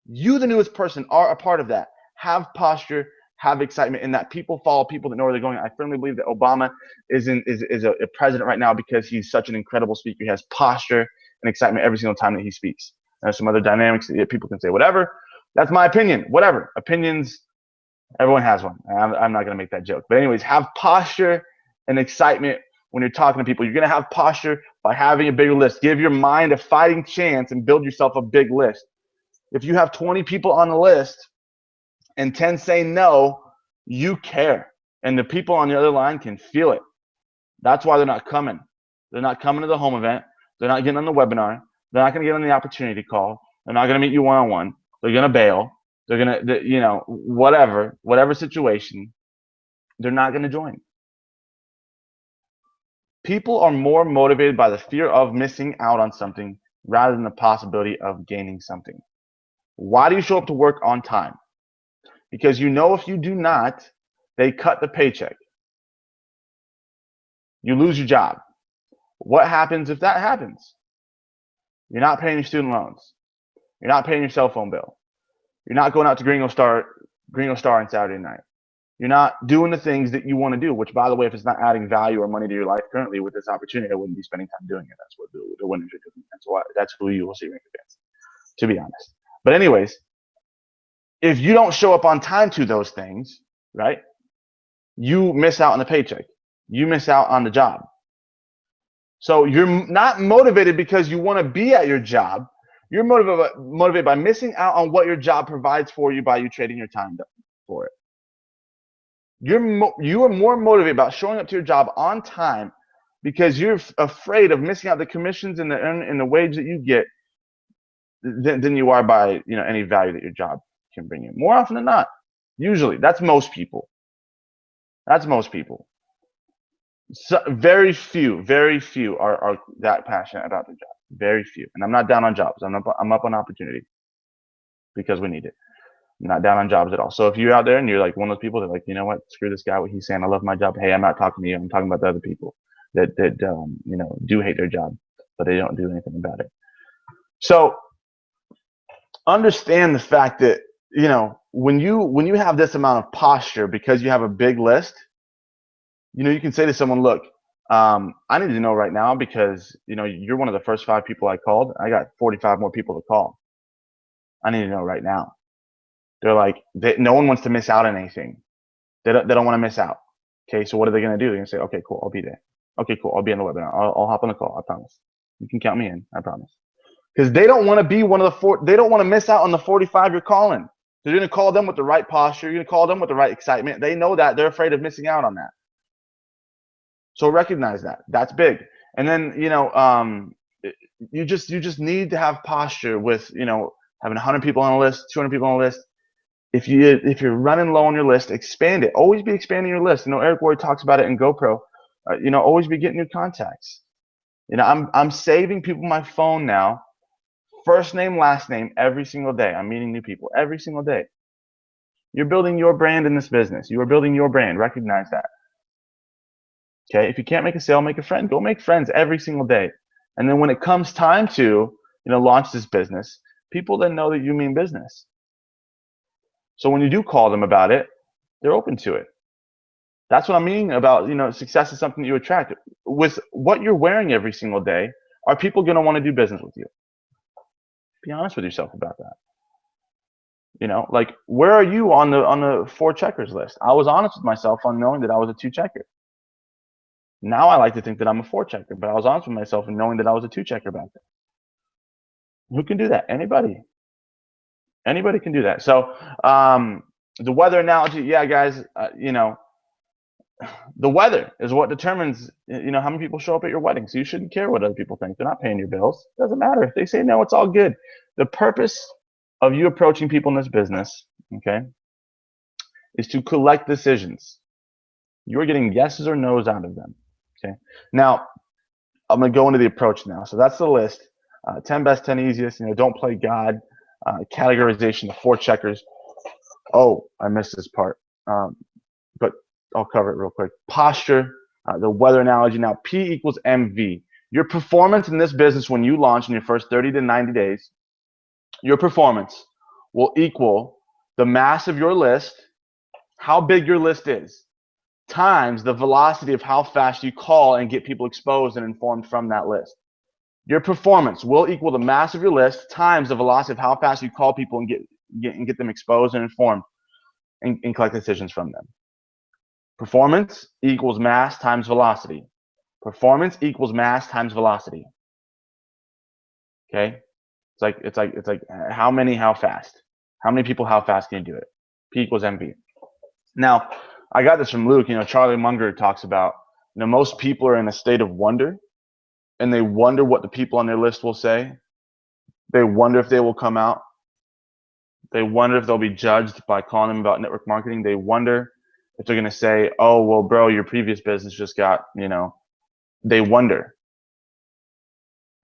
the newest person, are a part of that. have posture, have excitement, and that people follow people that know where they're going. I firmly believe that Obama is a president right now because he's such an incredible speaker. He has posture and excitement every single time that he speaks. There's some other dynamics that people can say whatever. That's my opinion. Whatever opinions, everyone has one. I'm not going to make that joke. But anyways, have posture and excitement when you're talking to people. You're going to have posture by having a bigger list. Give your mind a fighting chance and build yourself a big list. If you have 20 people on the list and 10 say no, you care. And the people on the other line can feel it. That's why they're not coming. They're not coming to the home event. They're not getting on the webinar. They're not going to get on the opportunity call. They're not going to meet you one-on-one. They're going to bail. They're going to, you know, whatever situation, they're not going to join. People are more motivated by the fear of missing out on something rather than the possibility of gaining something. Why do you show up to work on time? Because you know if you do not, they cut the paycheck. You lose your job. What happens if that happens? You're not paying your student loans. You're not paying your cell phone bill. You're not going out to Gringo Star on Saturday night. You're not doing the things that you want to do, which, by the way, if it's not adding value or money to your life currently with this opportunity, I wouldn't be spending time doing it. That's what the winners are doing. That's who you will see rank against, to be honest. But anyways, if you don't show up on time to those things, right, you miss out on the paycheck. You miss out on the job. So you're not motivated because you want to be at your job. You're motivated by missing out on what your job provides for you by you trading your time for it. You are more motivated about showing up to your job on time because you're afraid of missing out the commissions and the wage that you get than you are by, you know, any value that your job can bring you. More often than not, usually that's most people. That's most people. So very few are that passionate about their job. Very few. And I'm not down on jobs. I'm up on opportunity because we need it. I'm not down on jobs at all. So if you're out there and you're like one of those people that like, you know what, screw this guy, what he's saying, I love my job. Hey, I'm not talking to you. I'm talking about the other people that you know, do hate their job, but they don't do anything about it. So understand the fact that, you know, when you have this amount of posture because you have a big list, you know, you can say to someone, look, I need to know right now because, you know, you're one of the first 5 people I called. I got 45 more people to call. I need to know right now. They're like, no one wants to miss out on anything. They don't want to miss out. Okay, so what are they going to do? They're going to say, okay, cool, I'll be there. Okay, cool, I'll be on the webinar. I'll hop on the call, I promise. You can count me in, I promise. Because they don't want to be one of the they don't want to miss out on the 45 you're calling. You're going to call them with the right posture. You're going to call them with the right excitement. They know that. They're afraid of missing out on that. So recognize that. That's big. And then, you know, you just need to have posture with, you know, having 100 people on a list, 200 people on a list. If you're running low on your list, expand it. Always be expanding your list. You know, Eric Ward talks about it in GoPro. You know, always be getting new contacts. You know, I'm saving people my phone now, first name, last name, every single day. I'm meeting new people every single day. You're building your brand in this business. You are building your brand. Recognize that. Okay, if you can't make a sale, make a friend. Go make friends every single day. And then when it comes time to, you know, launch this business, people then know that you mean business. So when you do call them about it, they're open to it. That's what I mean about, you know, success is something that you attract. With what you're wearing every single day, are people going to want to do business with you? Be honest with yourself about that. You know, like, where are you on the 4 checkers list? I was honest with myself on knowing that I was a 2 checker. Now I like to think that I'm a 4 checker, but I was honest with myself in knowing that I was a 2 checker back then. Who can do that? Anybody. Anybody can do that. So the weather analogy, yeah, guys, you know, the weather is what determines, you know, how many people show up at your wedding. So you shouldn't care what other people think. They're not paying your bills. It doesn't matter. If they say no, it's all good. The purpose of you approaching people in this business, okay, is to collect decisions. You're getting yeses or nos out of them. Okay. Now, I'm going to go into the approach now. So that's the list. 10 best, 10 easiest. You know, don't play God. Categorization, the 4 checkers. Oh, I missed this part. But I'll cover it real quick. Posture, the weather analogy. Now, P equals MV. Your performance in this business when you launch in your first 30 to 90 days, your performance will equal the mass of your list, how big your list is, times the velocity of how fast you call and get people exposed and informed from that list. Your performance will equal the mass of your list times the velocity of how fast you call people and get them exposed and informed and collect decisions from them. Performance equals mass times velocity. Performance equals mass times velocity. Okay? It's like how many, how fast? How many people, how fast can you do it? P equals MV. Now, I got this from Luke. Charlie Munger talks about, most people are in a state of wonder, and they wonder what the people on their list will say. They wonder if they will come out. They wonder if they'll be judged by calling them about network marketing. They wonder if they're going to say, oh, well, bro, your previous business just got, they wonder.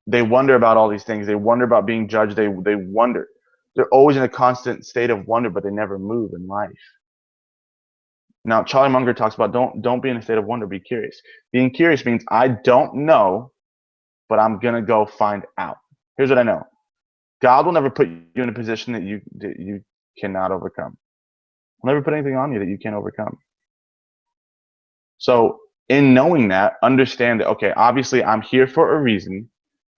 They wonder about all these things. They wonder about being judged. They wonder. They're always in a constant state of wonder, but they never move in life. Now, Charlie Munger talks about don't be in a state of wonder. Be curious. Being curious means I don't know, but I'm going to go find out. Here's what I know. God will never put you in a position that you cannot overcome. He'll never put anything on you that you can't overcome. So in knowing that, understand that, okay, obviously I'm here for a reason.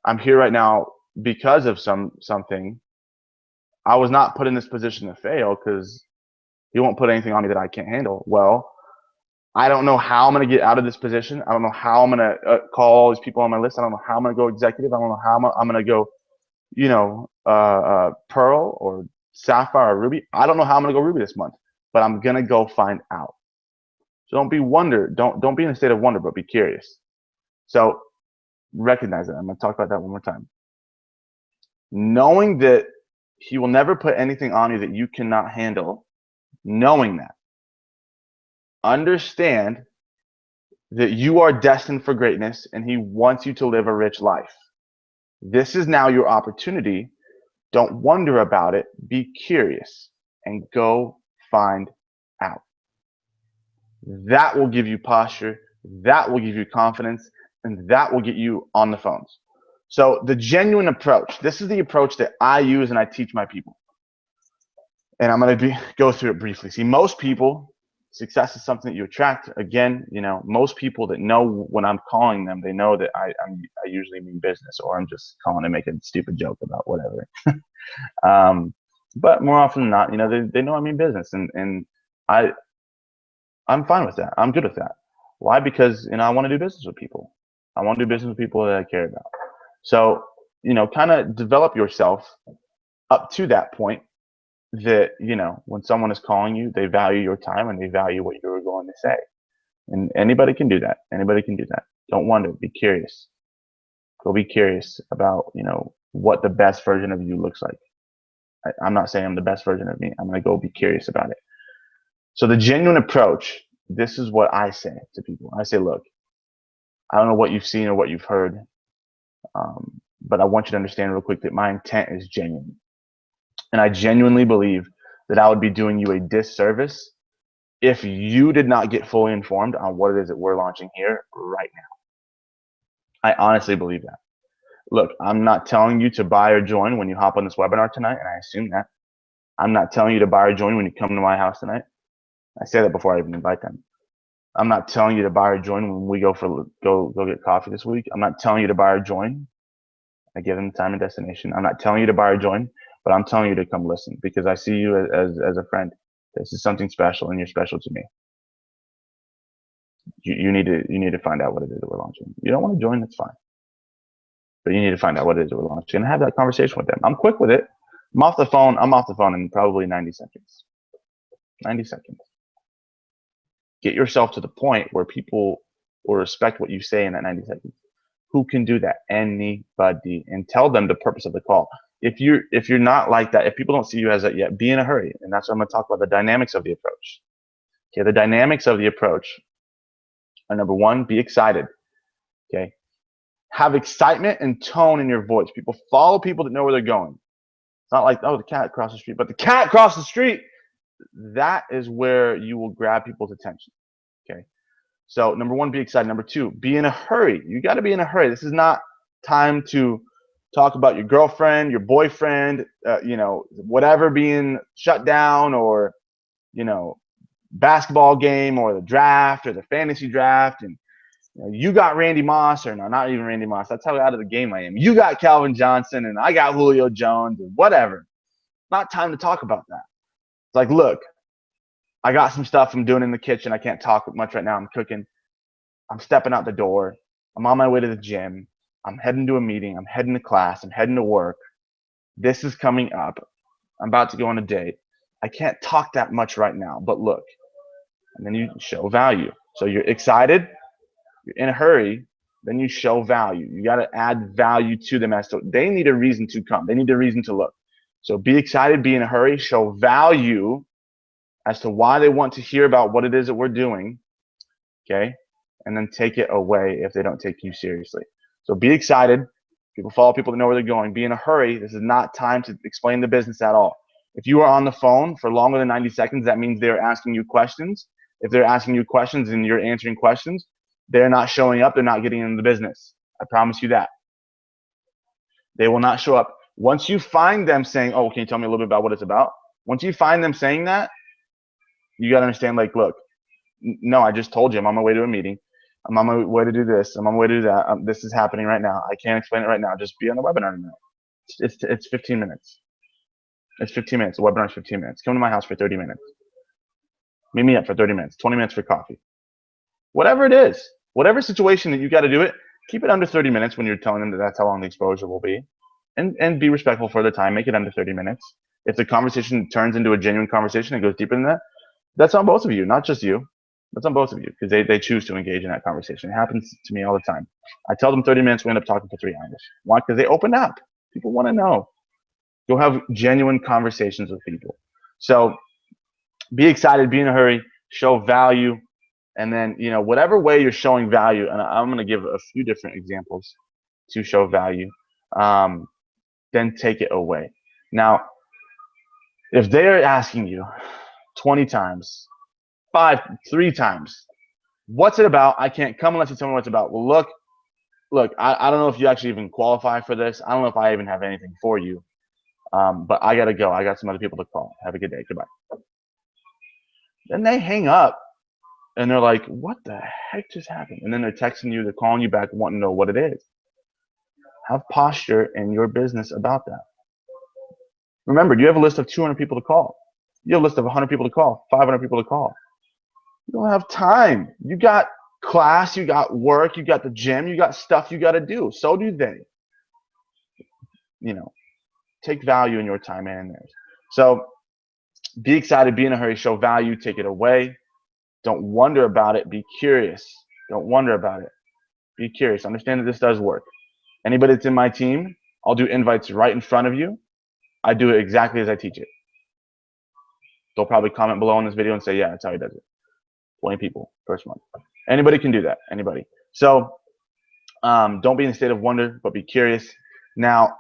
I'm here right now because of something. I was not put in this position to fail because he won't put anything on me that I can't handle. Well, I don't know how I'm going to get out of this position. I don't know how I'm going to call all these people on my list. I don't know how I'm going to go executive. I don't know how I'm going to go, Pearl or Sapphire or Ruby. I don't know how I'm going to go Ruby this month, but I'm going to go find out. So don't be in a state of wonder, but be curious. So recognize that. I'm going to talk about that one more time. Knowing that he will never put anything on you that you cannot handle, knowing that. Understand that you are destined for greatness and he wants you to live a rich life. This is now your opportunity. Don't wonder about it. Be curious and go find out. That will give you posture. That will give you confidence. And that will get you on the phones. So the genuine approach, this is the approach that I use and I teach my people. And I'm going to go through it briefly. See, most people, success is something that you attract. Again, most people that know when I'm calling them, they know that I usually mean business, or I'm just calling to make a stupid joke about whatever. But more often than not, they know I mean business, and I'm fine with that. I'm good with that. Why? Because I want to do business with people. I want to do business with people that I care about. So kind of develop yourself up to that point that when someone is calling you, they value your time and they value what you're going to say. And anybody can do that. Anybody can do that. Don't wonder. Be curious. Go be curious about what the best version of you looks like. I'm not saying I'm the best version of me. I'm going to go be curious about it. So the genuine approach, this is what I say to people. I say, look, I don't know what you've seen or what you've heard, but I want you to understand real quick that my intent is genuine. And I genuinely believe that I would be doing you a disservice if you did not get fully informed on what it is that we're launching here right now. I honestly believe that. Look, I'm not telling you to buy or join when you hop on this webinar tonight, and I assume that. I'm not telling you to buy or join when you come to my house tonight. I say that before I even invite them. I'm not telling you to buy or join when we go get coffee this week. I'm not telling you to buy or join. I give them time and destination. I'm not telling you to buy or join, but I'm telling you to come listen because I see you as a friend. This is something special, and you're special to me. You need to find out what it is that we're launching. You don't want to join, that's fine. But you need to find out what it is that we're launching and have that conversation with them. I'm quick with it. I'm off the phone in probably 90 seconds. 90 seconds. Get yourself to the point where people will respect what you say in that 90 seconds. Who can do that? Anybody. And tell them the purpose of the call. If you're not like that, if people don't see you as that yet, be in a hurry. And that's what I'm going to talk about, the dynamics of the approach. Okay, the dynamics of the approach are, number one, be excited. Okay. Have excitement and tone in your voice. People follow people that know where they're going. It's not like, oh, the cat across the street, but the cat across the street. That is where you will grab people's attention. Okay. So number one, be excited. Number two, be in a hurry. You got to be in a hurry. This is not time to talk about your girlfriend, your boyfriend, you know, whatever being shut down, or, you know, basketball game or the draft or the fantasy draft. And you know, you got Randy Moss, or no, not even Randy Moss. That's how out of the game I am. You got Calvin Johnson and I got Julio Jones, or whatever. Not time to talk about that. It's like, look, I got some stuff I'm doing in the kitchen. I can't talk much right now. I'm cooking. I'm stepping out the door. I'm on my way to the gym. I'm heading to a meeting. I'm heading to class. I'm heading to work. This is coming up. I'm about to go on a date. I can't talk that much right now, but look. And then you show value. So you're excited, you're in a hurry, then you show value. You got to add value to them as to they need a reason to come. They need a reason to look. So be excited, be in a hurry, show value as to why they want to hear about what it is that we're doing, okay? And then take it away if they don't take you seriously. So be excited. People follow people that know where they're going. Be in a hurry. This is not time to explain the business at all. If you are on the phone for longer than 90 seconds, that means they're asking you questions. If they're asking you questions and you're answering questions, they're not showing up. They're not getting into the business. I promise you that. They will not show up. Once you find them saying, oh, can you tell me a little bit about what it's about? Once you find them saying that, you got to understand, like, look, no, I just told you I'm on my way to a meeting. I'm on my way to do this. I'm on my way to do that. This is happening right now. I can't explain it right now. Just be on the webinar tonight. It's 15 minutes. It's 15 minutes. The webinar is 15 minutes. Come to my house for 30 minutes. Meet me up for 30 minutes. 20 minutes for coffee. Whatever it is, whatever situation that you got to do it, keep it under 30 minutes when you're telling them that that's how long the exposure will be. And be respectful for the time. Make it under 30 minutes. If the conversation turns into a genuine conversation and goes deeper than that, that's on both of you, not just you. That's on both of you, because they choose to engage in that conversation. It happens to me all the time. I tell them 30 minutes, we end up talking for 3 hours. Why? Because they open up. People want to know. Go have genuine conversations with people. So be excited, be in a hurry, show value, and then, you know, whatever way you're showing value, and I'm going to give a few different examples to show value, then take it away. Now, if they're asking you 20 times, 3 times, what's it about? I can't come unless you tell me what it's about. Well, look, I don't know if you actually even qualify for this. I don't know if I even have anything for you. But I got to go. I got some other people to call. Have a good day. Goodbye. Then they hang up and they're like, what the heck just happened? And then they're texting you, they're calling you back, wanting to know what it is. Have posture in your business about that. Remember, you have a list of 200 people to call. You have a list of 100 people to call, 500 people to call. You don't have time. You got class, you got work, you got the gym, you got stuff you got to do. So do they. You know, take value in your time and theirs. So be excited, be in a hurry, show value, take it away. Don't wonder about it. Be curious. Don't wonder about it. Be curious. Understand that this does work. Anybody that's in my team, I'll do invites right in front of you. I do it exactly as I teach it. They'll probably comment below on this video and say, yeah, that's how he does it. 20 people, first month. Anybody can do that. Anybody. So don't be in a state of wonder, but be curious. Now,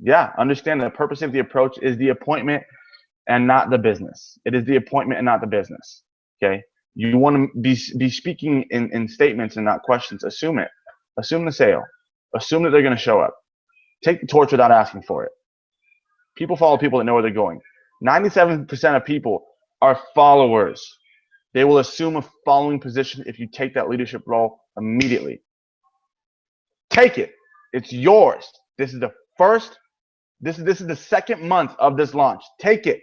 yeah, understand that the purpose of the approach is the appointment and not the business. It is the appointment and not the business. Okay. You want to be speaking in statements and not questions. Assume it. Assume the sale. Assume that they're going to show up. Take the torch without asking for it. People follow people that know where they're going. 97% of people are followers. They will assume a following position if you take that leadership role immediately. Take it. It's yours. This is the first. This is the second month of this launch. Take it.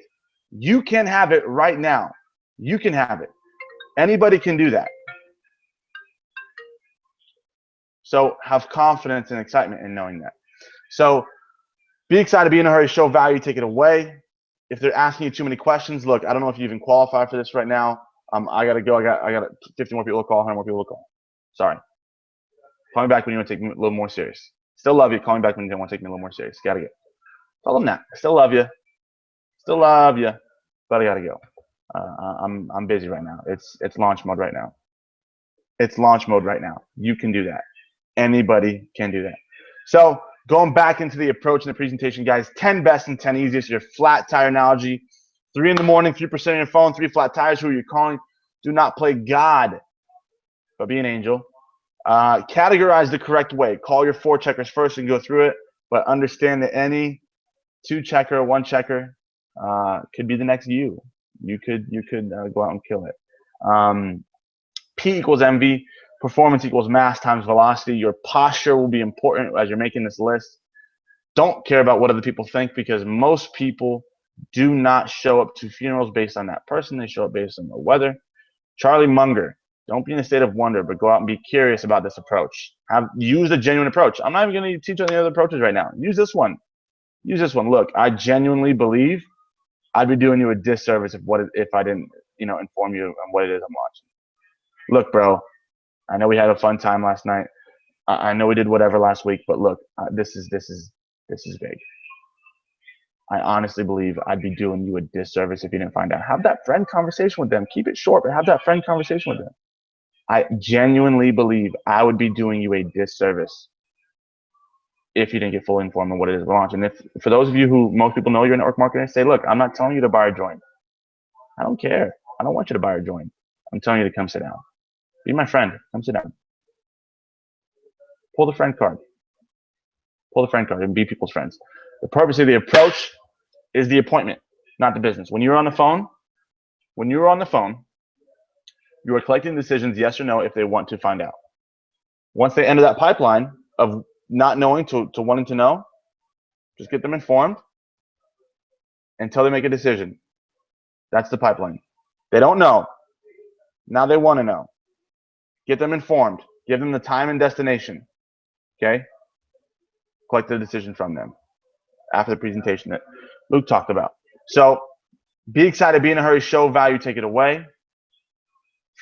You can have it right now. You can have it. Anybody can do that. So have confidence and excitement in knowing that. So be excited, be in a hurry, show value, take it away. If they're asking you too many questions, look, I don't know if you even qualify for this right now. I gotta go. I got 50 more people to call, 100 more people to call. Sorry. Call me back when you want to take me a little more serious. Still love you. Call me back when you don't want to take me a little more serious. Gotta go. Tell them that. I still love you. Still love you. But I gotta go. I'm busy right now. It's launch mode right now. It's launch mode right now. You can do that. Anybody can do that. So going back into the approach and the presentation, guys, 10 best and 10 easiest. Your flat tire analogy. 3 in the morning, 3% on your phone, 3 flat tires. Who are you calling? Do not play God, but be an angel. Categorize the correct way. Call your 4 checkers first and go through it, but understand that any 2 checker, 1 checker could be the next you. You could go out and kill it. P equals MV. Performance equals mass times velocity. Your posture will be important as you're making this list. Don't care about what other people think, because most people do not show up to funerals based on that person. They show up based on the weather. Charlie Munger. Don't be in a state of wonder, but go out and be curious about this approach. Use a genuine approach. I'm not even going to teach any other approaches right now. Use this one. Use this one. Look, I genuinely believe I'd be doing you a disservice if I didn't, inform you on what it is I'm watching. Look, bro, I know we had a fun time last night. I know we did whatever last week, but look, this is big. I honestly believe I'd be doing you a disservice if you didn't find out. Have that friend conversation with them. Keep it short, but have that friend conversation with them. I genuinely believe I would be doing you a disservice if you didn't get fully informed on what it is we're launching. If for those of you who most people know you're a network marketer, say, look, I'm not telling you to buy or join. I don't care. I don't want you to buy or join. I'm telling you to come sit down. Be my friend. Come sit down. Pull the friend card. Pull the friend card and be people's friends. The purpose of the approach is the appointment, not the business. When you're on the phone, you are collecting decisions, yes or no, if they want to find out. Once they enter that pipeline of not knowing to wanting to know, just get them informed until they make a decision. That's the pipeline. They don't know. Now they want to know. Get them informed. Give them the time and destination. Okay? Collect the decision from them after the presentation that Luke talked about. So be excited, be in a hurry, show value, take it away.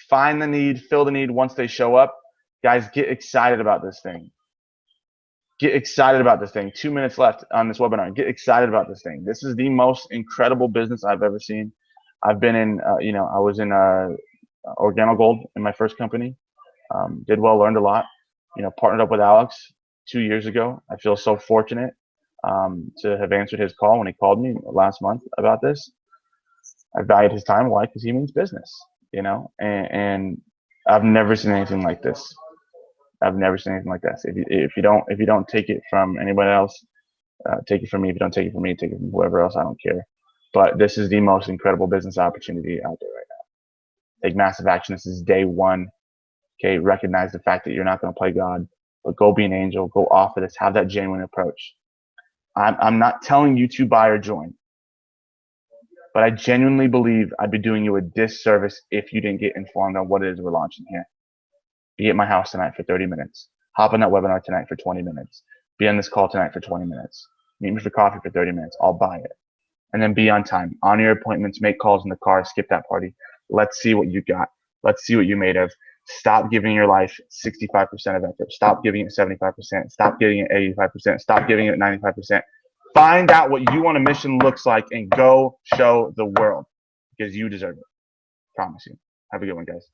Find the need, fill the need once they show up. Guys, get excited about this thing. Get excited about this thing. 2 minutes left on this webinar. Get excited about this thing. This is the most incredible business I've ever seen. I've been in, I was in Organo Gold in my first company. Did well, learned a lot. Partnered up with Alex 2 years ago. I feel so fortunate to have answered his call when he called me last month about this. I valued his time. Why? Because he means business, and I've never seen anything like this. I've never seen anything like this. If you don't take it from anybody else, take it from me. If you don't take it from me, take it from whoever else. I don't care. But this is the most incredible business opportunity out there right now. Take massive action. This is day one. Okay, recognize the fact that you're not going to play God, but go be an angel. Go offer this. Have that genuine approach. I'm not telling you to buy or join, but I genuinely believe I'd be doing you a disservice if you didn't get informed on what it is we're launching here. Be at my house tonight for 30 minutes. Hop on that webinar tonight for 20 minutes. Be on this call tonight for 20 minutes. Meet me for coffee for 30 minutes. I'll buy it. And then be on time. Honor your appointments. Make calls in the car. Skip that party. Let's see what you got. Let's see what you're made of. Stop giving your life 65% of effort. Stop giving it 75%. Stop giving it 85%. Stop giving it 95%. Find out what you want a mission looks like and go show the world, because you deserve it. Promise you. Have a good one, guys.